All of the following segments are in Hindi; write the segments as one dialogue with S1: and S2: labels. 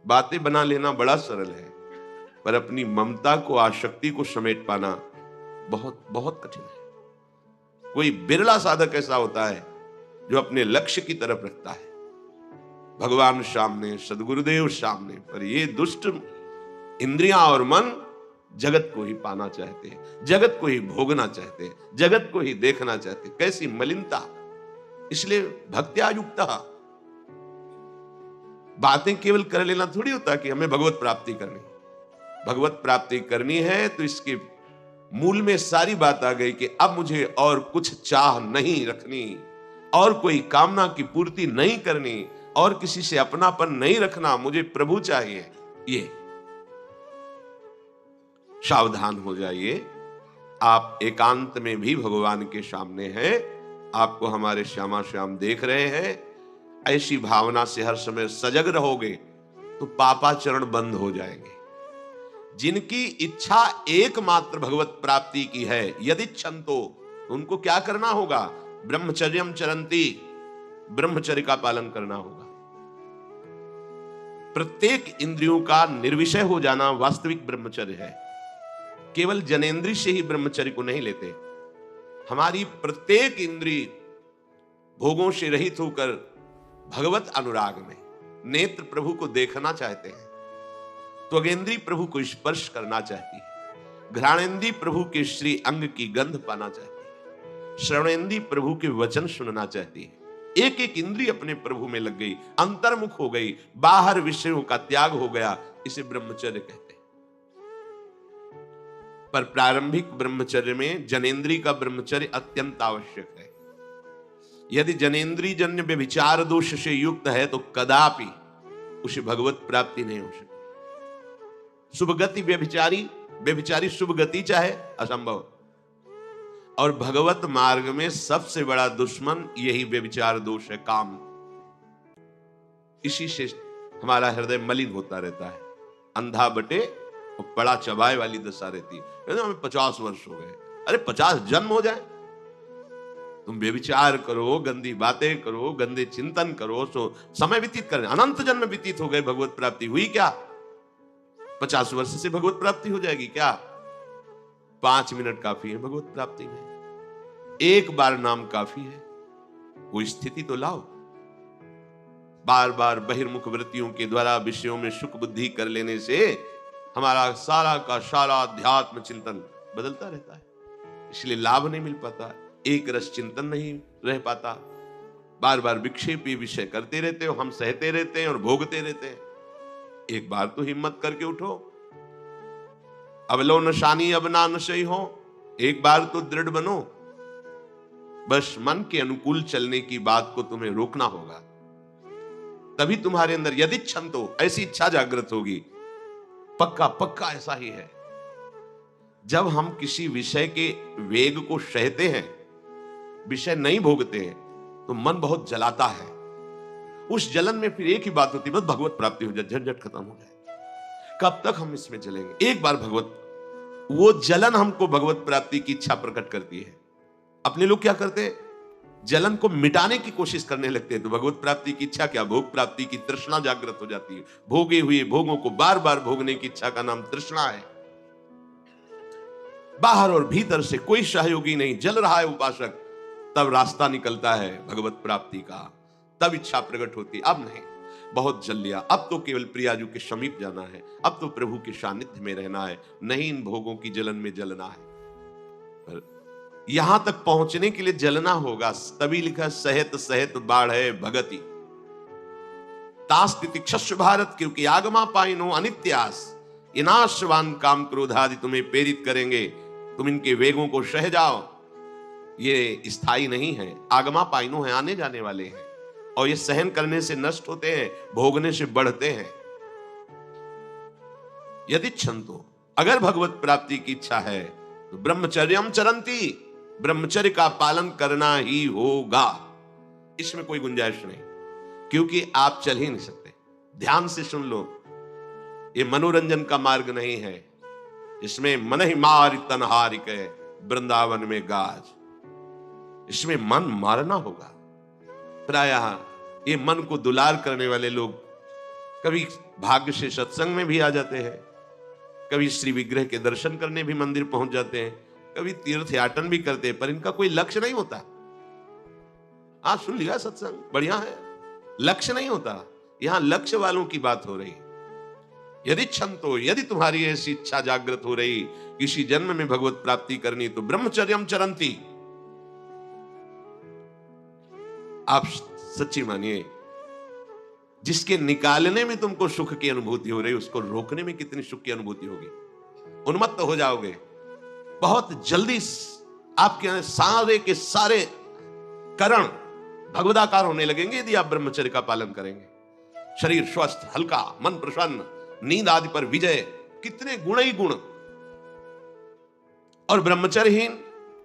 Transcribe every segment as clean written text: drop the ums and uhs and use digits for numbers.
S1: बातें बना लेना बड़ा सरल है, पर अपनी ममता को, आसक्ति को समेट पाना बहुत बहुत कठिन है। कोई बिरला साधक ऐसा होता है जो अपने लक्ष्य की तरफ रखता है, भगवान सामने, सदगुरुदेव सामने, पर ये दुष्ट इंद्रियां और मन जगत को ही पाना चाहते हैं, जगत को ही भोगना चाहते हैं, जगत को ही देखना चाहते हैं। कैसी मलिनता! इसलिए भक्त्या युक्ता, बातें केवल कर लेना थोड़ी होता कि हमें भगवत प्राप्ति करनी। भगवत प्राप्ति करनी है तो इसके मूल में सारी बात आ गई कि अब मुझे और कुछ चाह नहीं रखनी, और कोई कामना की पूर्ति नहीं करनी, और किसी से अपनापन नहीं रखना, मुझे प्रभु चाहिए। ये सावधान हो जाइए, आप एकांत में भी भगवान के सामने हैं, आपको हमारे श्यामा श्याम देख रहे हैं। ऐसी भावना से हर समय सजग रहोगे तो पापाचरण बंद हो जाएंगे। जिनकी इच्छा एकमात्र भगवत प्राप्ति की है, यदि छंतो, तो उनको क्या करना होगा? ब्रह्मचर्यम चरंती, ब्रह्मचर्य का पालन करना होगा। प्रत्येक इंद्रियों का निर्विषय हो जाना वास्तविक ब्रह्मचर्य है। केवल जनेंद्रिय से ही ब्रह्मचर्य को नहीं लेते। हमारी प्रत्येक इंद्रिय भोगों से रहित होकर भगवत अनुराग में नेत्र प्रभु को देखना चाहते हैं, त्वगेंद्री प्रभु को स्पर्श करना चाहती है, घ्राणेंद्री प्रभु के श्री अंग की गंध पाना चाहती है, श्रवणेंद्री प्रभु के वचन सुनना चाहती है। एक एक इंद्रिय अपने प्रभु में लग गई, अंतर्मुख हो गई, बाहर विषयों का त्याग हो गया। इसे ब्रह्मचर्य कहते हैं। पर प्रारंभिक ब्रह्मचर्य में जनेंद्रिय का ब्रह्मचर्य अत्यंत आवश्यक है। यदि जनेंद्रिय जन्य व्यभिचार दोष से युक्त है तो कदापि उसे भगवत प्राप्ति नहीं हो सकती। शुभ गति व्यभिचारी शुभ गति चाहे, असंभव। और भगवत मार्ग में सबसे बड़ा दुश्मन यही व्यभिचार दोष है, काम। इसी से हमारा हृदय मलिन होता रहता है, अंधा बटे और बड़ा चबाए वाली दशा रहती है। हमें 50 वर्ष हो गए, अरे 50 जन्म हो जाए, तुम व्यभिचार करो, गंदी बातें करो, गंदे चिंतन करो, तो समय व्यतीत करें, अनंत जन्म व्यतीत हो गए, भगवत प्राप्ति हुई क्या? 50 वर्ष से भगवत प्राप्ति हो जाएगी क्या? 5 मिनट काफी है भगवत प्राप्ति में, एक बार नाम काफी है। वो स्थिति तो लाओ। बार बार बहिर्मुख वृत्तियों के द्वारा विषयों में सुख बुद्धि कर लेने से हमारा सारा का सारा अध्यात्म चिंतन बदलता रहता है, इसलिए लाभ नहीं मिल पाता, एक रस चिंतन नहीं रह पाता। बार बार विक्षेपी विषय करते रहते हो, हम सहते रहते हैं और भोगते रहते हैं। एक बार तो हिम्मत करके उठो, अब लो नशानी अब ना नशई हो, एक बार तो दृढ़ बनो। बस मन के अनुकूल चलने की बात को तुम्हें रोकना होगा, तभी तुम्हारे अंदर यदि छंतो, ऐसी इच्छा जागृत होगी। पक्का पक्का ऐसा ही है। जब हम किसी विषय के वेग को सहते हैं, विषय नहीं भोगते हैं, तो मन बहुत जलाता है। उस जलन में फिर एक ही बात होती है, बस भगवत प्राप्ति हो जाए, झंझट खत्म हो जाए। कब तक हम इसमें चलेंगे? एक बार भगवत, वो जलन हमको भगवत प्राप्ति की इच्छा प्रकट करती है। अपने लोग क्या करते हैं? जलन को मिटाने की कोशिश करने लगते हैं, तो भगवत प्राप्ति की इच्छा क्या, भोग प्राप्ति की तृष्णा जागृत हो जाती है। भोगे हुए भोगों को बार बार भोगने की इच्छा का नाम तृष्णा है। बाहर और भीतर से कोई सहयोगी नहीं, जल रहा है उपासक, तब रास्ता निकलता है भगवत प्राप्ति का, तब इच्छा प्रकट होती। अब नहीं, बहुत जल लिया, अब तो केवल प्रियाजू के समीप जाना है, अब तो प्रभु के सानिध्य में रहना है, नहीं इन भोगों की जलन में जलना है। पर यहां तक पहुंचने के लिए जलना होगा, तभी लिखा सहित सहित बाढ़े भगति तास्तिति क्षस्व भारत, क्योंकि आगमा पाइनो अनित्यास, ये नाशवान काम क्रोध आदि तुम्हें प्रेरित करेंगे, तुम इनके वेगों को सह जाओ। ये स्थायी नहीं है, आगमा पाइनो है, आने जाने वाले हैं, और ये सहन करने से नष्ट होते हैं, भोगने से बढ़ते हैं। यदि छंतो, अगर भगवत प्राप्ति की इच्छा है तो ब्रह्मचर्यम चरंती, ब्रह्मचर्य का पालन करना ही होगा, इसमें कोई गुंजाइश नहीं, क्योंकि आप चल ही नहीं सकते। ध्यान से सुन लो, ये मनोरंजन का मार्ग नहीं है, इसमें मन ही मार तनहारिक है वृंदावन में गाज, इसमें मन मारना होगा। प्रायः ये मन को दुलार करने वाले लोग कभी भाग्य से सत्संग में भी आ जाते हैं, कभी श्री विग्रह के दर्शन करने भी मंदिर पहुंच जाते हैं, कभी तीर्थ याटन भी करते हैं, पर इनका कोई लक्ष्य नहीं होता। आज सुन लिया सत्संग, बढ़िया है, लक्ष्य नहीं होता। यहां लक्ष्य वालों की बात हो रही। यदि छंतो, यदि तुम्हारी ऐसी इच्छा जागृत हो रही किसी जन्म में भगवत प्राप्ति करनी, तो ब्रह्मचर्यम चरंती। आप सच्ची मानिए, जिसके निकालने में तुमको सुख की अनुभूति हो रही, उसको रोकने में कितनी सुख की अनुभूति होगी। उन्मत्त हो जाओगे बहुत जल्दी। आपके सारे के सारे करण भगवदाकार होने लगेंगे यदि आप ब्रह्मचर्य का पालन करेंगे। शरीर स्वस्थ, हल्का, मन प्रसन्न, नींद आदि पर विजय, कितने गुण ही गुण। और ब्रह्मचर्यहीन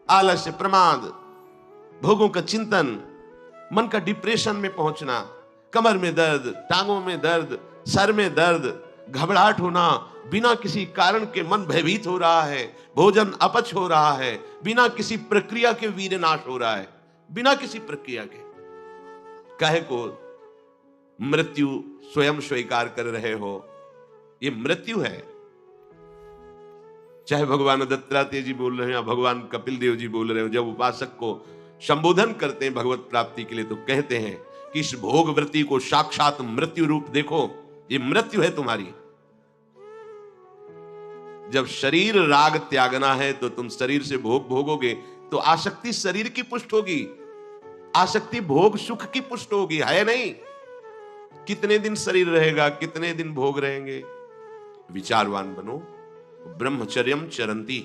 S1: आलस्य, प्रमाद, भोगों का चिंतन, मन का डिप्रेशन में पहुंचना, कमर में दर्द, टांगों में दर्द, सर में दर्द, घबराहट होना, बिना किसी कारण के मन भयभीत हो रहा है, भोजन अपच हो रहा है, बिना किसी प्रक्रिया के वीर्य नाश हो रहा है, बिना किसी प्रक्रिया के। काहे को मृत्यु स्वयं स्वीकार कर रहे हो, ये मृत्यु है। चाहे भगवान दत्तात्रेय जी बोल रहे हैं या भगवान कपिल देव जी बोल रहे हो, जब उपासक को संबोधन करते हैं भगवत प्राप्ति के लिए, तो कहते हैं कि इस भोग वृत्ति को साक्षात मृत्यु रूप देखो, ये मृत्यु है तुम्हारी। जब शरीर राग त्यागना है तो तुम शरीर से भोग भोगोगे तो आसक्ति शरीर की पुष्ट होगी, आसक्ति भोग सुख की पुष्ट होगी, है नहीं। कितने दिन शरीर रहेगा, कितने दिन भोग रहेंगे। विचारवान बनो, ब्रह्मचर्यम चरंती,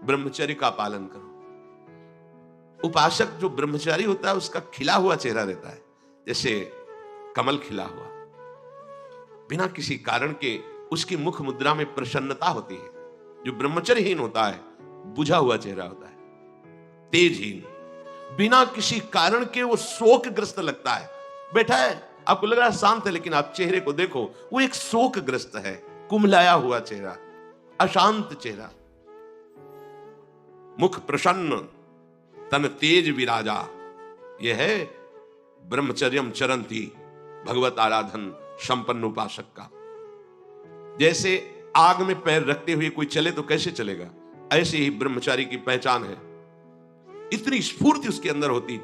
S1: ब्रह्मचर्य का पालन करो। उपासक जो ब्रह्मचारी होता है उसका खिला हुआ चेहरा रहता है, जैसे कमल खिला हुआ, बिना किसी कारण के उसकी मुख मुद्रा में प्रसन्नता होती है। जो ब्रह्मचर्यहीन होता है बुझा हुआ चेहरा होता है, तेजहीन, बिना किसी कारण के वो शोकग्रस्त लगता है। बैठा है, आपको लग रहा है शांत है, लेकिन आप चेहरे को देखो, वो एक शोकग्रस्त है, कुम्हलाया हुआ चेहरा, अशांत चेहरा, मुख प्रसन्न, तन तेज विराजा। यह है ब्रह्मचर्यम चरंती, भगवत आराधन संपन्न उपासक का। जैसे आग में पैर रखते हुए कोई चले तो कैसे चलेगा, ऐसे ही ब्रह्मचारी की पहचान है। इतनी स्फूर्ति उसके अंदर होती,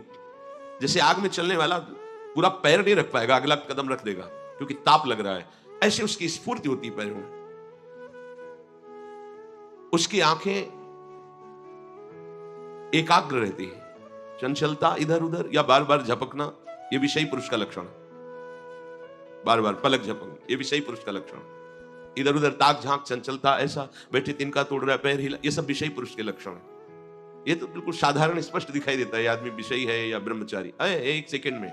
S1: जैसे आग में चलने वाला पूरा पैर नहीं रख पाएगा, अगला कदम रख देगा क्योंकि ताप लग रहा है, ऐसे उसकी स्फूर्ति होती पैरों में। उसकी आंखें एकाग्र रहती है, चंचलता इधर उधर या बार बार झपकना यह विषयी पुरुष का लक्षण है। बार बार पलक झपकना यह विषयी पुरुष का लक्षण है। इधर उधर ताक झांक, चंचलता, ऐसा बैठे तिनका तोड़ रहा है, पैर हिला, ये सब विषयी पुरुष के लक्षण है। ये तो बिल्कुल साधारण स्पष्ट दिखाई देता है आदमी विषयी है या ब्रह्मचारी, एक सेकंड में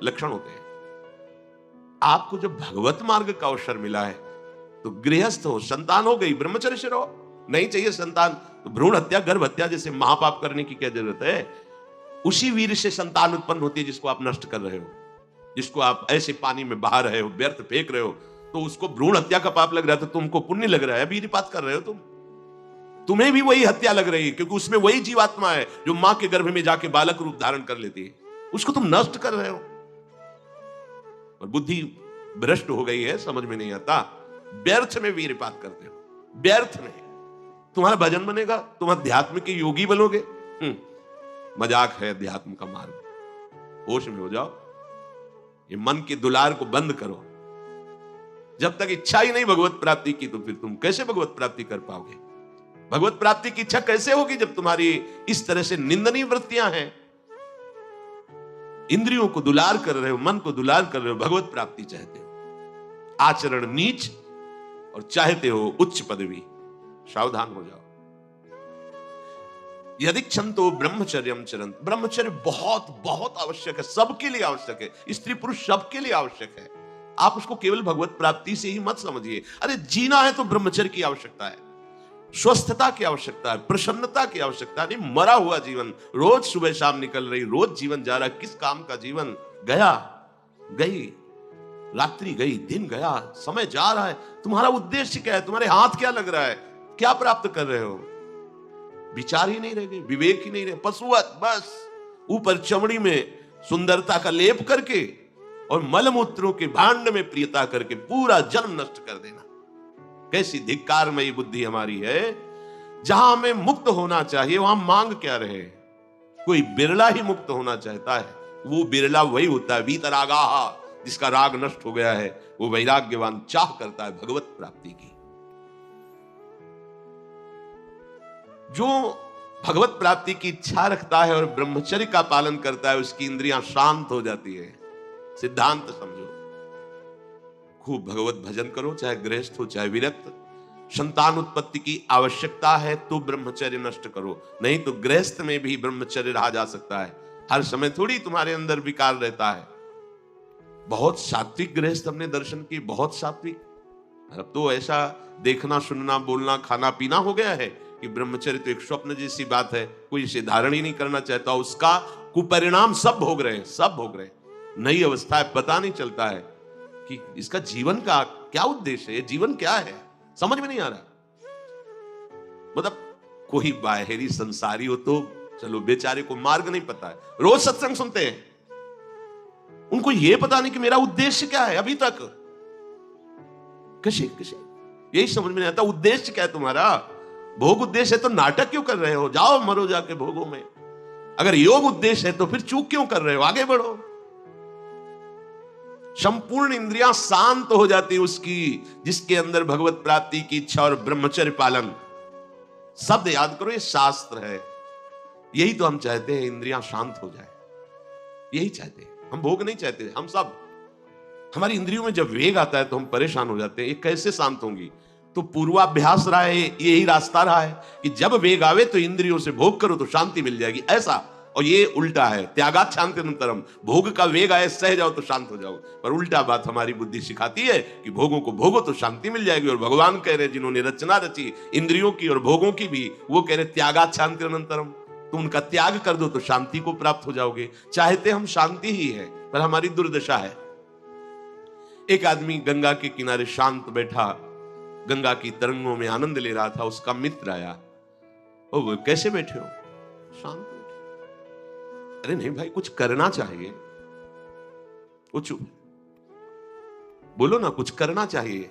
S1: लक्षण होते हैं। आपको जब भगवत मार्ग का अवसर मिला है तो गृहस्थ हो, संतान हो गई, ब्रह्मचर्य से रहो। नहीं चाहिए संतान तो भ्रूण हत्या, गर्भ हत्या जैसे महापाप करने की क्या जरूरत है। उसी वीर से संतान उत्पन्न होती है जिसको आप नष्ट कर रहे हो, जिसको आप ऐसे पानी में बहा रहे हो, व्यर्थ फेंक रहे हो, तो उसको भ्रूण हत्या का पाप लग रहा है, तो तुमको पुण्य लग रहा है, वीरपात कर रहे हो तुम्हें भी वही हत्या लग रही है, क्योंकि उसमें वही जीवात्मा है जो मां के गर्भ में जाके बालक रूप धारण कर लेती है, उसको तुम नष्ट कर रहे हो। और बुद्धि भ्रष्ट हो गई है, समझ में नहीं आता, व्यर्थ में वीरपात करते हो, व्यर्थ में। तुम्हारा भजन बनेगा, तुम अध्यात्म के योगी बनोगे, मजाक है अध्यात्म का मार्ग। होश में हो जाओ, ये मन के दुलार को बंद करो। जब तक इच्छा ही नहीं भगवत प्राप्ति की, तो फिर तुम कैसे भगवत प्राप्ति कर पाओगे। भगवत प्राप्ति की इच्छा कैसे होगी जब तुम्हारी इस तरह से निंदनीय वृत्तियां हैं। इंद्रियों को दुलार कर रहे हो, मन को दुलार कर रहे हो, भगवत प्राप्ति चाहते हो, आचरण नीच और चाहते हो उच्च पदवी। सावधान हो जाओ। यदि क्षंतो ब्रह्मचर्यम चरंत, ब्रह्मचर्य बहुत बहुत आवश्यक है, सबके लिए आवश्यक है, स्त्री पुरुष सबके लिए आवश्यक है। आप उसको केवल भगवत प्राप्ति से ही मत समझिए। अरे जीना है तो ब्रह्मचर्य की आवश्यकता है, स्वस्थता की आवश्यकता है, प्रसन्नता की आवश्यकता नहीं। मरा हुआ जीवन, रोज सुबह शाम निकल रही, रोज जीवन जा रहा है, किस काम का जीवन, गया गई, रात्रि गई, दिन गया, समय जा रहा है। तुम्हारा उद्देश्य क्या है, तुम्हारे हाथ क्या लग रहा है, क्या प्राप्त कर रहे हो। विचार ही नहीं रह गए, विवेक ही नहीं रहे, पशुवत बस ऊपर चमड़ी में सुंदरता का लेप करके और मलमूत्रों के भांड में प्रियता करके पूरा जन्म नष्ट कर देना। कैसी धिक्कारमयी बुद्धि हमारी है। जहां हमें मुक्त होना चाहिए वहां मांग क्या रहे। कोई बिरला ही मुक्त होना चाहता है, वो बिरला वही होता है वीतरागाहा, जिसका राग नष्ट हो गया है। वो वैराग्यवान चाह करता है भगवत प्राप्ति की। जो भगवत प्राप्ति की इच्छा रखता है और ब्रह्मचर्य का पालन करता है, उसकी इंद्रियां शांत हो जाती है। सिद्धांत समझो, खूब भगवत भजन करो, चाहे गृहस्थ हो चाहे विरक्त। संतान उत्पत्ति की आवश्यकता है तो ब्रह्मचर्य नष्ट करो, नहीं तो गृहस्थ में भी ब्रह्मचर्य रहा जा सकता है। हर समय थोड़ी तुम्हारे अंदर विकार रहता है। बहुत सात्विक गृहस्थ हमने दर्शन की, बहुत सात्विक। अब तो ऐसा देखना सुनना बोलना खाना पीना हो गया है कि ब्रह्मचर्य तो एक स्वप्न जैसी बात है, कोई इसे धारण ही नहीं करना चाहता। उसका कुपरिणाम सब भोग रहे हैं, सब भोग रहे हैं। नई अवस्था है, पता नहीं चलता है कि इसका जीवन का क्या उद्देश्य है, जीवन क्या है, समझ में नहीं आ रहा। मतलब कोई बाहरी संसारी हो तो चलो, बेचारे को मार्ग नहीं पता है, रोज सत्संग सुनते हैं, उनको यह पता नहीं कि मेरा उद्देश्य क्या है। अभी तक किसी यही समझ में नहीं आता, उद्देश्य क्या है तुम्हारा। भोग उद्देश्य है तो नाटक क्यों कर रहे हो, जाओ मरो जाके भोगों में। अगर योग उद्देश्य है तो फिर चूक क्यों कर रहे हो, आगे बढ़ो। संपूर्ण इंद्रियां शांत हो जाती उसकी जिसके अंदर भगवत प्राप्ति की इच्छा और ब्रह्मचर्य पालन। शब्द याद करो, ये शास्त्र है। यही तो हम चाहते हैं, इंद्रियां शांत हो जाए, यही चाहते हैं हम। भोग नहीं चाहते हम सब। हमारी इंद्रियों में जब वेग आता है तो हम परेशान हो जाते हैं, ये कैसे शांत होंगी। तो पूर्वाभ्यास रहा है, यही रास्ता रहा है कि जब वेग आवे तो इंद्रियों से भोग करो तो शांति मिल जाएगी, ऐसा। और ये उल्टा है, त्यागात शांतिरंतरम। भोग का वेग आए, सह जाओ तो शांत हो जाओ। पर उल्टा बात हमारी बुद्धि सिखाती है कि भोगों को भोगो तो शांति मिल जाएगी। और भगवान कह रहे जिन्होंने रचना रची इंद्रियों की और भोगों की भी, वो कह रहे त्यागात शांतिरंतरम। तुम उनका त्याग कर दो तो शांति को प्राप्त हो जाओगे। चाहते हम शांति ही है, पर हमारी दुर्दशा है। एक आदमी गंगा के किनारे शांत बैठा, गंगा की तरंगों में आनंद ले रहा था। उसका मित्र आया, ओ वो कैसे बैठे हो, शांत बैठे। अरे नहीं भाई, कुछ करना चाहिए। कुछ बोलो ना, कुछ करना चाहिए।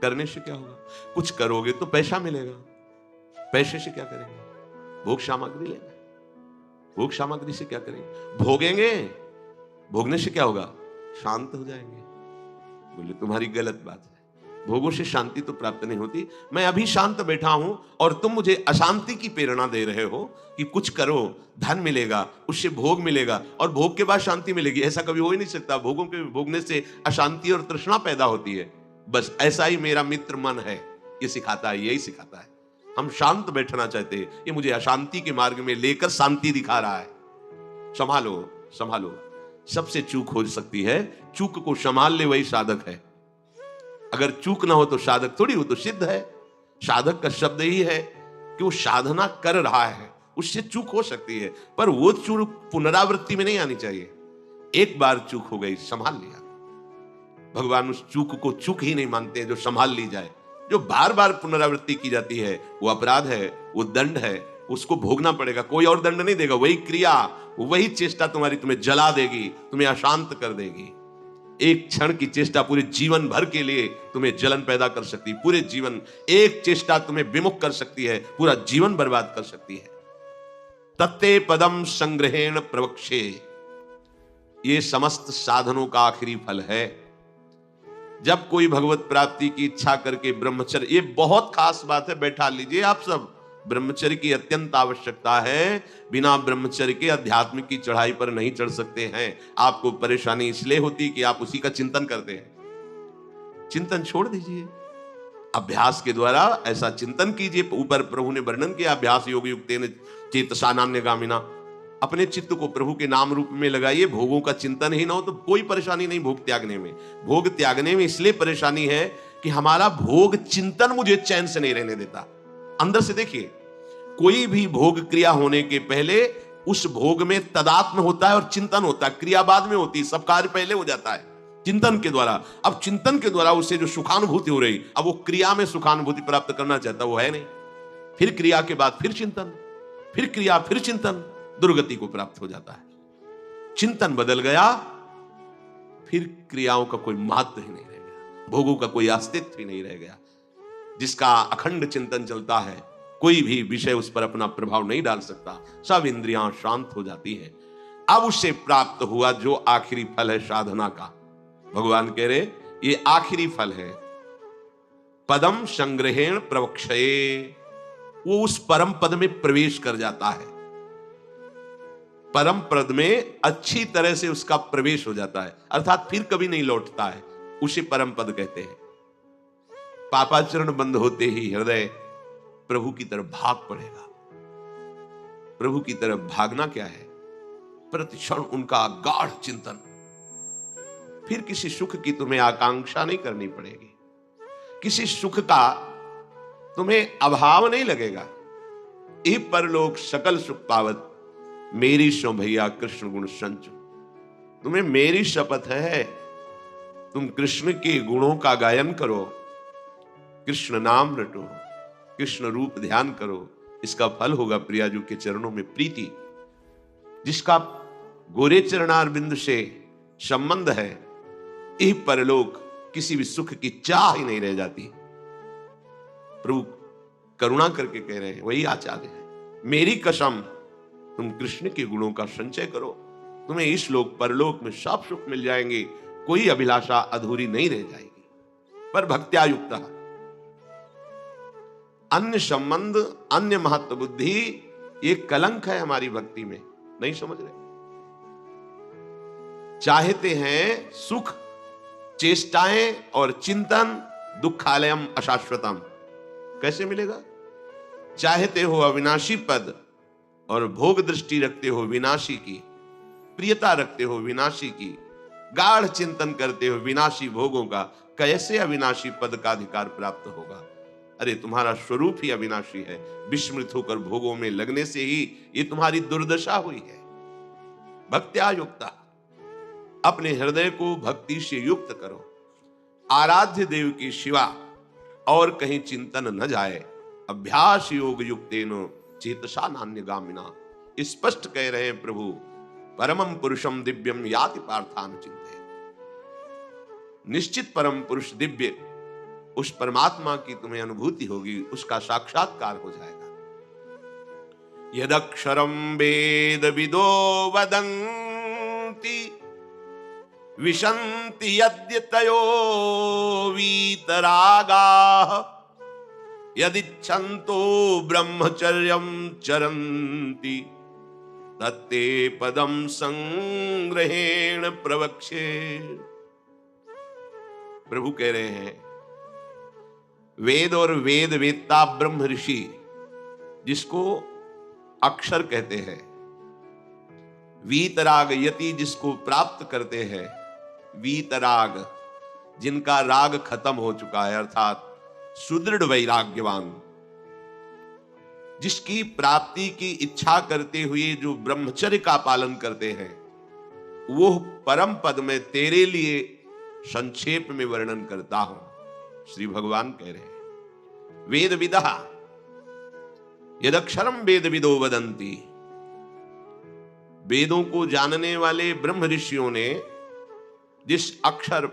S1: करने से क्या होगा, कुछ करोगे तो पैसा मिलेगा। पैसे से क्या करेंगे, भोग सामग्री लेंगे। भोग सामग्री से क्या करेंगे, भोगेंगे। भोगने से क्या होगा, शांत हो जाएंगे। बोले तुम्हारी गलत बात है, भोगों से शांति तो प्राप्त नहीं होती। मैं अभी शांत बैठा हूं और तुम मुझे अशांति की प्रेरणा दे रहे हो कि कुछ करो, धन मिलेगा, उससे भोग मिलेगा और भोग के बाद शांति मिलेगी। ऐसा कभी हो ही नहीं सकता। भोगों के भोगने से अशांति और तृष्णा पैदा होती है। बस ऐसा ही मेरा मित्र मन है, ये सिखाता है, यही सिखाता है। हम शांत बैठना चाहते हैं, ये मुझे अशांति के मार्ग में लेकर शांति दिखा रहा है। संभालो संभालो, सबसे चूक हो सकती है, चूक को संभाल ले वही साधक है। अगर चूक ना हो तो साधक थोड़ी हो, तो सिद्ध है। साधक का शब्द ही है कि वो साधना कर रहा है, उससे चूक हो सकती है, पर वो चूक पुनरावृत्ति में नहीं आनी चाहिए। एक बार चूक हो गई, संभाल लिया। भगवान उस चूक को चूक ही नहीं मानते हैं जो संभाल ली जाए। जो बार बार पुनरावृत्ति की जाती है वो अपराध है, वो दंड है, उसको भोगना पड़ेगा। कोई और दंड नहीं देगा, वही क्रिया, वही चेष्टा तुम्हारी तुम्हें जला देगी, तुम्हें अशांत कर देगी। एक क्षण की चेष्टा पूरे जीवन भर के लिए तुम्हें जलन पैदा कर सकती है। पूरे जीवन एक चेष्टा तुम्हें विमुख कर सकती है, पूरा जीवन बर्बाद कर सकती है। तत्ते पदम संग्रहेण प्रवक्षे, ये समस्त साधनों का आखिरी फल है। जब कोई भगवत प्राप्ति की इच्छा करके ब्रह्मचर्य, ये बहुत खास बात है, बैठा लीजिए आप सब। ब्रह्मचर्य की अत्यंत आवश्यकता है। बिना ब्रह्मचर्य के अध्यात्म की चढ़ाई पर नहीं चढ़ सकते हैं। आपको परेशानी इसलिए होती कि आप उसी का चिंतन करते हैं। चिंतन छोड़ दीजिए, अभ्यास के द्वारा ऐसा चिंतन कीजिए। ऊपर प्रभु ने वर्णन किया, अभ्यास योग युक्तेन चेतसा नान्यगामिना। अपने चित्त को प्रभु के नाम रूप में लगाइए। भोगों का चिंतन ही ना हो तो कोई परेशानी नहीं भोग त्यागने में। भोग त्यागने में इसलिए परेशानी है कि हमारा भोग चिंतन मुझे चैन से नहीं रहने देता। अंदर से देखिए, कोई भी भोग क्रिया होने के पहले उस भोग में तदात्म होता है और चिंतन होता है। क्रिया बाद में होती है, सब कार्य पहले हो जाता है चिंतन के द्वारा। अब चिंतन के द्वारा उससे जो सुखानुभूति हो रही, अब वो क्रिया में सुखानुभूति प्राप्त करना चाहता, वो है नहीं। फिर क्रिया के बाद फिर चिंतन, फिर क्रिया, फिर चिंतन, दुर्गति को प्राप्त हो जाता है। चिंतन बदल गया फिर क्रियाओं का कोई मात्र ही नहीं रह गया, भोगों का कोई अस्तित्व ही नहीं रह गया। जिसका अखंड चिंतन चलता है, कोई भी विषय उस पर अपना प्रभाव नहीं डाल सकता, सब इंद्रियां शांत हो जाती हैं। अब उससे प्राप्त हुआ जो आखिरी फल है साधना का, भगवान कह रहे ये आखिरी फल है। पदम संग्रहेण प्रवक्षये, वो उस परम पद में प्रवेश कर जाता है, परम पद में अच्छी तरह से उसका प्रवेश हो जाता है, अर्थात फिर कभी नहीं लौटता है, उसे परम पद कहते हैं। पापाचरण बंद होते ही हृदय प्रभु की तरफ भाग पड़ेगा। प्रभु की तरफ भागना क्या है? प्रतिक्षण उनका गाढ़ चिंतन। फिर किसी सुख की तुम्हें आकांक्षा नहीं करनी पड़ेगी, किसी सुख का तुम्हें अभाव नहीं लगेगा। ये परलोक सकल सुख पावत, मेरी सो भैया कृष्ण गुण संच। तुम्हें मेरी शपथ है, तुम कृष्ण के गुणों का गायन करो, कृष्ण नाम रटो, कृष्ण रूप ध्यान करो, इसका फल होगा प्रियाजू के चरणों में प्रीति। जिसका गोरे चरणारविंद से संबंध है, यह परलोक किसी भी सुख की चाह ही नहीं रह जाती। प्रभु करुणा करके कह रहे हैं, वही आचार्य है, मेरी कसम तुम कृष्ण के गुणों का संचय करो, तुम्हें इस लोक परलोक में सब सुख मिल जाएंगे, कोई अभिलाषा अधूरी नहीं रह जाएगी। पर भक्त्या युक्त, अन्य संबंध, अन्य महत्व बुद्धि, ये कलंक है हमारी भक्ति में, नहीं समझ रहे। चाहते हैं सुख, चेष्टाएं और चिंतन, दुखालयम अशाश्वतम, कैसे मिलेगा? चाहते हो अविनाशी पद और भोग दृष्टि रखते हो विनाशी की, प्रियता रखते हो विनाशी की, गाढ़ चिंतन करते हो विनाशी भोगों का, कैसे अविनाशी पद का अधिकार प्राप्त होगा? अरे तुम्हारा स्वरूप ही अविनाशी है, विस्मृत होकर भोगों में लगने से ही ये तुम्हारी दुर्दशा हुई है। भक्त्या युक्ता, अपने हृदय को भक्ति से युक्त करो, आराध्य देव की शिवा और कहीं चिंतन न जाए। अभ्यास योग युक्तेनो चेतसा नान्यगामिना, स्पष्ट कह रहे हैं प्रभु, परमं पुरुषम दिव्यम याति पार्थान चिंते। निश्चित परम पुरुष दिव्य, उस परमात्मा की तुम्हें अनुभूति होगी, उसका साक्षात्कार हो जाएगा। यदक्षरम वेद विदो वदन्ति विशन्ति यद्यतयो वीतरागाः यदिच्छन्तो ब्रह्मचर्यं चरन्ति तत्ते पदम संग्रहेण प्रवक्षे। प्रभु कह रहे हैं, वेद और वेद वेत्ता ब्रह्म ऋषि, जिसको अक्षर कहते हैं, वीतराग यति जिसको प्राप्त करते हैं, वीतराग जिनका राग खत्म हो चुका है, अर्थात सुदृढ़ वैराग्यवान, जिसकी प्राप्ति की इच्छा करते हुए जो ब्रह्मचर्य का पालन करते हैं, वो परम पद में तेरे लिए संक्षेप में वर्णन करता हूं। श्री भगवान कह रहे हैं, वेद विदः यदक्षरम वेद विदो वदन्ति, वेदों को जानने वाले ब्रह्म ऋषियों ने जिस अक्षर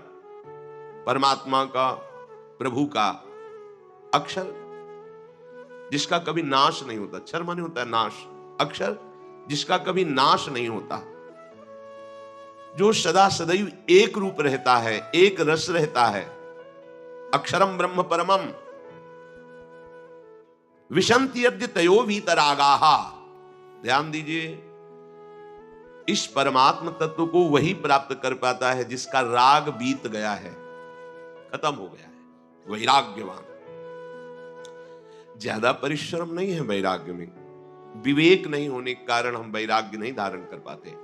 S1: परमात्मा का, प्रभु का अक्षर जिसका कभी नाश नहीं होता, अक्षर माने होता है नाश, अक्षर जिसका कभी नाश नहीं होता, जो सदा सदैव एक रूप रहता है, एक रस रहता है, अक्षरम ब्रह्म परमम विशन्ति यद्य तयो वीतरागाः। ध्यान दीजिए, इस परमात्म तत्व को वही प्राप्त कर पाता है जिसका राग बीत गया है, खत्म हो गया है, वैराग्यवान। ज्यादा परिश्रम नहीं है वैराग्य में, विवेक नहीं होने के कारण हम वैराग्य नहीं धारण कर पाते।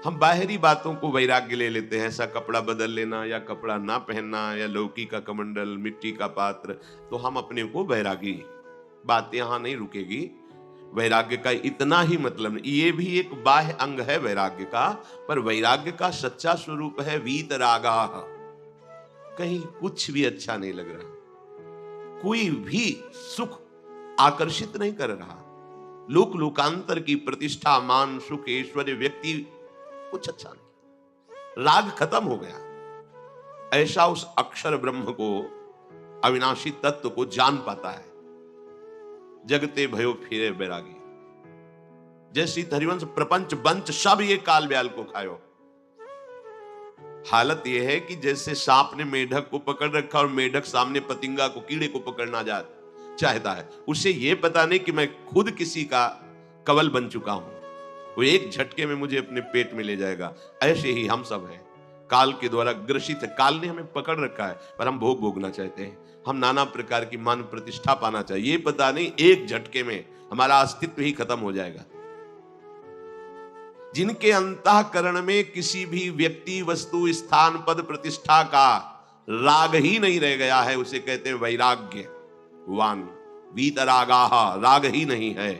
S1: हम बाहरी बातों को वैराग्य ले लेते हैं, ऐसा कपड़ा बदल लेना या कपड़ा ना पहनना या लौकी का कमंडल, मिट्टी का पात्र, तो हम अपने को वैरागी। बात यहां नहीं रुकेगी, वैराग्य का इतना ही मतलब नहीं, ये भी एक बाह्य अंग है वैराग्य का, पर वैराग्य का सच्चा स्वरूप है वीतरागाः। कहीं कुछ भी अच्छा नहीं लग रहा, कोई भी सुख आकर्षित नहीं कर रहा, लोक लोकांतर की प्रतिष्ठा, मान, सुख, ऐश्वर्य, व्यक्ति, कुछ अच्छा नहीं, राग खत्म हो गया। ऐसा उस अक्षर ब्रह्म को, अविनाशी तत्व को जान पाता है। जगते भयो फिरे बैरागी, जैसी हरिवंश प्रपंच बंच सब ये काल ब्याल को खायो। हालत यह है कि जैसे सांप ने मेढक को पकड़ रखा और मेढक सामने पतिंगा को, कीड़े को पकड़ना चाहता है। उसे यह पता नहीं कि मैं खुद किसी का कवल बन चुका हूं, वो एक झटके में मुझे अपने पेट में ले जाएगा। ऐसे ही हम सब हैं, काल के द्वारा ग्रसित है। काल ने हमें पकड़ रखा है, पर हम भोग भोगना चाहते हैं। हम नाना प्रकार की मान प्रतिष्ठा पाना चाहिए, ये पता नहीं एक झटके में हमारा अस्तित्व ही खत्म हो जाएगा। जिनके अंतःकरण में किसी भी व्यक्ति, वस्तु, स्थान, पद, प्रतिष्ठा का राग ही नहीं रह गया है, उसे कहते हैं वैराग्यवान। वीतरागाह, राग ही नहीं है।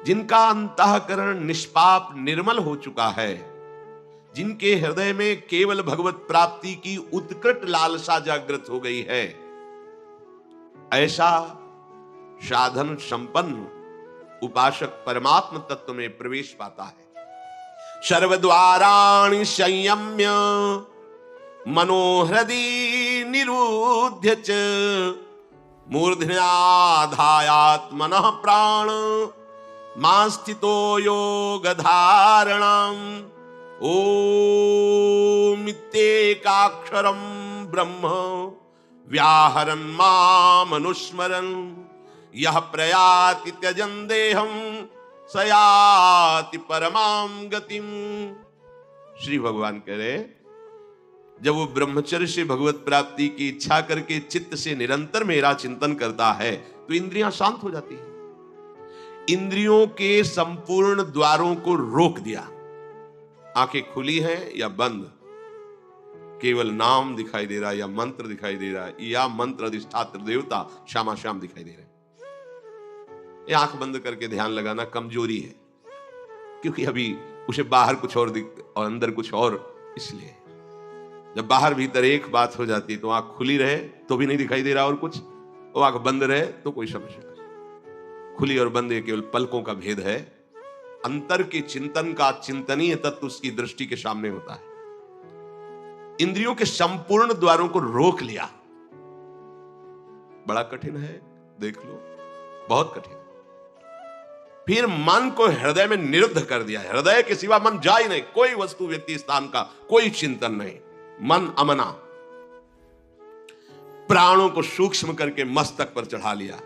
S1: जिनका अंतःकरण निष्पाप निर्मल हो चुका है, जिनके हृदय में केवल भगवत प्राप्ति की उत्कट लालसा जागृत हो गई है, ऐसा साधन संपन्न उपासक परमात्म तत्व में प्रवेश पाता है। सर्वद्वाराणि संयम्य मनोहृदि निरुध्य च मूर्धन्याधायात्मनः प्राण मां स्थितो योग धारणम। ओम इत्येकाक्षरं ब्रह्म व्याहरन् मामनुस्मरन् यह प्रयाति त्यजन देहम सयाति परमाम गतिम। श्री भगवान कह रहे, जब वो ब्रह्मचर्य से भगवत प्राप्ति की इच्छा करके चित्त से निरंतर मेरा चिंतन करता है, तो इंद्रियां शांत हो जाती हैं। इंद्रियों के संपूर्ण द्वारों को रोक दिया। आंखें खुली हैं या बंद, केवल नाम दिखाई दे रहा है या मंत्र दिखाई दे रहा है, या मंत्र अधिष्ठात्र देवता श्यामा श्याम दिखाई दे रहे हैं। ये आंख बंद करके ध्यान लगाना कमजोरी है, क्योंकि अभी उसे बाहर कुछ और और अंदर कुछ और। इसलिए जब बाहर भीतर एक बात हो जाती है, तो आंख खुली रहे तो भी नहीं दिखाई दे रहा और कुछ, और आंख बंद रहे तो कोई समस्या नहीं। खुली और बंद ये केवल पलकों का भेद है। अंतर के चिंतन का चिंतनीय तत्व उसकी दृष्टि के सामने होता है। इंद्रियों के संपूर्ण द्वारों को रोक लिया। बड़ा कठिन है, देख लो, बहुत कठिन। फिर मन को हृदय में निरुद्ध कर दिया। हृदय के सिवा मन जा ही नहीं, कोई वस्तु, व्यक्ति, स्थान का कोई चिंतन नहीं, मन अमना। प्राणों को सूक्ष्म करके मस्तक पर चढ़ा लिया,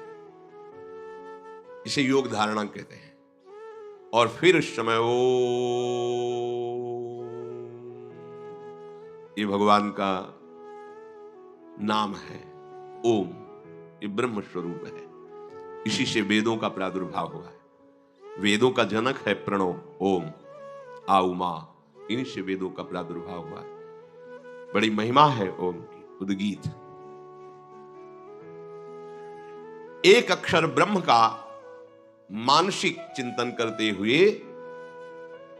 S1: इसे योग धारणा कहते हैं। और फिर उस समय वो, ये भगवान का नाम है ओम, ये ब्रह्म स्वरूप है। इसी से वेदों का प्रादुर्भाव हुआ है। वेदों का जनक है प्रणव ओम, आ उमा, इन्हीं से वेदों का प्रादुर्भाव हुआ है। बड़ी महिमा है ओम की, उद्गीत। एक अक्षर ब्रह्म का मानसिक चिंतन करते हुए,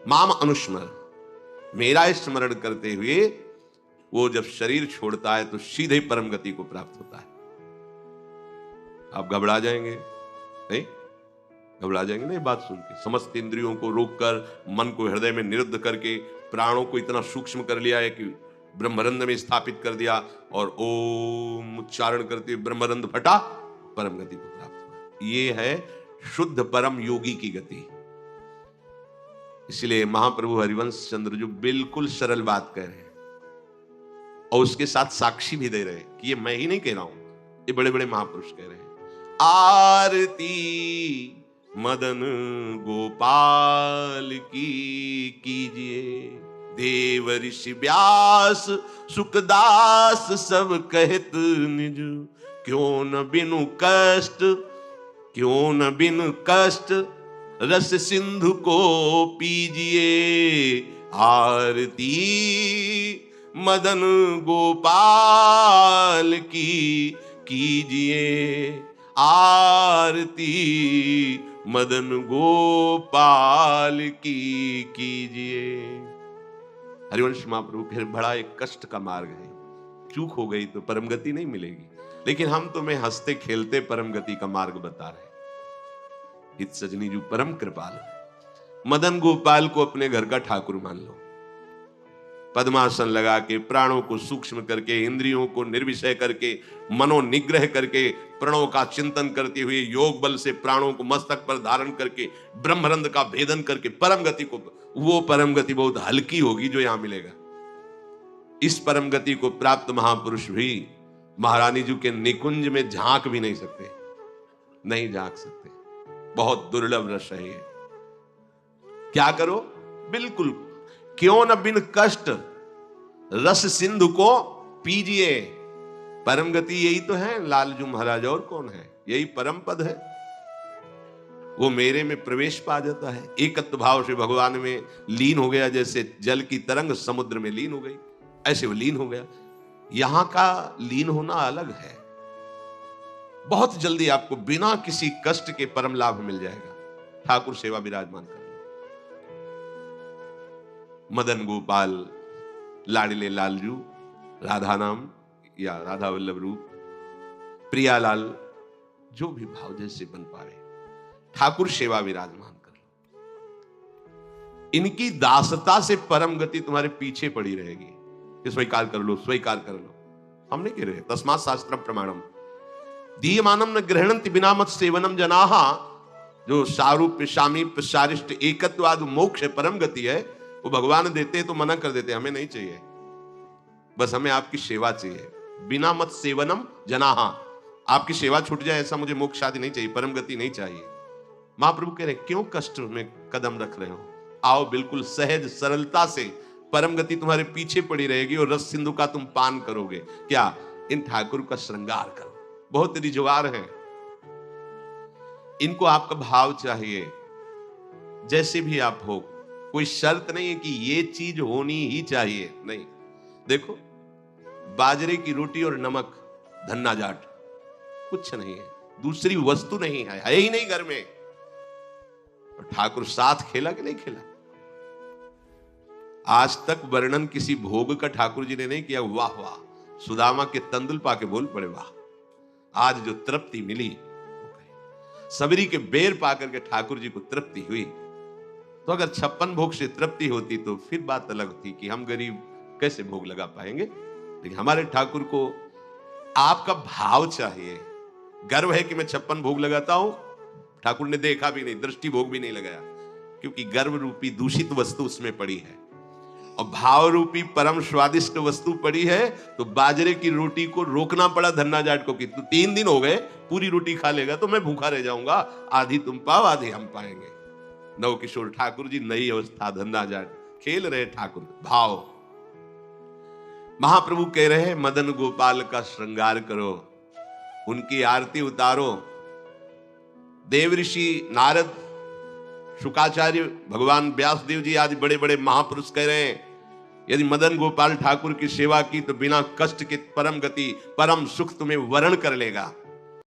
S1: माम अनुस्मर, मेरा स्मरण करते हुए वो जब शरीर छोड़ता है तो सीधे परम गति को प्राप्त होता है। आप घबरा जाएंगे नहीं? घबरा जाएंगे नहीं बात सुन के? समस्त इंद्रियों को रोककर, मन को हृदय में निरुद्ध करके, प्राणों को इतना सूक्ष्म कर लिया है कि ब्रह्मरंध्र में स्थापित कर दिया, और ओम उच्चारण करते हुए ब्रह्मरंध्र फटा, परम गति को प्राप्त हुआ। ये है शुद्ध परम योगी की गति। इसलिए महाप्रभु हरिवंश चंद्र जो बिल्कुल सरल बात कह रहे हैं, और उसके साथ साक्षी भी दे रहे हैं कि ये मैं ही नहीं कह रहा हूं, ये बड़े बड़े महापुरुष कह रहे हैं। आरती मदन गोपाल की कीजिए, देव ऋषि व्यास सुखदास सब कहत निज, क्यों न बिनु कष्ट, क्यों न बिनु कष्ट रस सिंधु को पीजिए। आरती मदन गोपाल की कीजिए, आरती मदन गोपाल की कीजिए। हरिवंश महाप्रभु फिर बड़ा एक कष्ट का मार्ग है। चूक हो गई तो परम गति नहीं मिलेगी, लेकिन हम तुम्हें हंसते खेलते परम गति का मार्ग बता रहे हैं। इत सजनी जो परम कृपाल, मदन गोपाल को अपने घर का ठाकुर मान लो। पद्मासन लगा के, प्राणों को सूक्ष्म करके, इंद्रियों को निर्विषय करके, मनोनिग्रह करके, प्रणव का चिंतन करते हुए, योग बल से प्राणों को मस्तक पर धारण करके, ब्रह्मरंध्र का भेदन करके परम गति को, वो परम गति बहुत हल्की होगी जो यहां मिलेगा। इस परम गति को प्राप्त महापुरुष भी महारानी जी के निकुंज में झांक भी नहीं सकते, नहीं झांक सकते। बहुत दुर्लभ रस है ये। क्या करो? बिल्कुल, क्यों न बिन कष्ट रस सिंधु को पीजिए। परम गति यही तो है लालजू महाराज, और कौन है? यही परम पद है। वो मेरे में प्रवेश पा जाता है, एकत्व भाव से भगवान में लीन हो गया। जैसे जल की तरंग समुद्र में लीन हो गई, ऐसे वो लीन हो गया। यहां का लीन होना अलग है। बहुत जल्दी आपको बिना किसी कष्ट के परम लाभ मिल जाएगा। ठाकुर सेवा विराजमान कर, मदन गोपाल लाडले लालजू, राधा नाम या राधा वल्लभ रूप, प्रियालाल, जो भी भाव जैसे बन पावे, ठाकुर सेवा विराजमान कर लो। इनकी दासता से परम गति तुम्हारे पीछे पड़ी रहेगी कि स्वीकार कर लो, स्वीकार कर लो। हम नहीं कह रहे, तस्मात् शास्त्रम प्रमाणम दीयमानम न गृह्णन्ति बिना मत सेवनम जनाहा। जो सारूप्य सामीप्य सारिष्ट एकत्वाद मोक्ष परम गति है, वो भगवान देते हैं तो मना कर देते, हमें नहीं चाहिए, बस हमें आपकी सेवा चाहिए। बिना मत सेवनम जनाहा, आपकी सेवा छूट जाए ऐसा मुझे मोक्ष आदि नहीं चाहिए, परम गति नहीं चाहिए। महाप्रभु कह रहे क्यों कष्ट में कदम रख रहे हो? आओ, बिल्कुल सहज सरलता से परम गति तुम्हारे पीछे पड़ी रहेगी और रस सिंधु का तुम पान करोगे। क्या? इन ठाकुर का श्रृंगार करो। बहुत रिजवार है, इनको आपका भाव चाहिए। जैसे भी आप हो, कोई शर्त नहीं है कि ये चीज होनी ही चाहिए, नहीं। देखो, बाजरे की रोटी और नमक, धन्ना जाट, कुछ नहीं है, दूसरी वस्तु नहीं है ही नहीं घर में। ठाकुर साथ खेला कि नहीं खेला? आज तक वर्णन किसी भोग का ठाकुर जी ने नहीं किया। वाह वाह, सुदामा के तंदुल पाके बोल पड़े वाह। आज जो तृप्ति मिली, सबरी के बेर पाकर के ठाकुर जी को तृप्ति हुई। तो अगर 56 भोग से तृप्ति होती तो फिर बात अलग थी कि हम गरीब कैसे भोग लगा पाएंगे। लेकिन हमारे ठाकुर को आपका भाव चाहिए। गर्व है कि मैं 56 भोग लगाता हूं, ठाकुर ने देखा भी नहीं, दृष्टि भोग भी नहीं लगाया, क्योंकि गर्व रूपी दूषित वस्तु उसमें पड़ी है और भाव रूपी परम स्वादिष्ट वस्तु पड़ी है। तो बाजरे की रोटी को रोकना पड़ा धन्ना जाट को कि तू 3 दिन हो गए पूरी रोटी खा लेगा तो मैं भूखा रह जाऊंगा, आधी तुम पाओ आधी हम पाएंगे। नव किशोर ठाकुर जी, नई अवस्था, धन्ना जाट, खेल रहे ठाकुर भाव। महाप्रभु कह रहे हैं मदन गोपाल का श्रृंगार करो, उनकी आरती उतारो। देव ऋषि नारद, शुकाचार्य, भगवान व्यासदेव जी आदि बड़े बड़े महापुरुष कह रहे हैं यदि मदन गोपाल ठाकुर की सेवा की तो बिना कष्ट के परम गति, परम सुख तुम्हें वरण कर लेगा।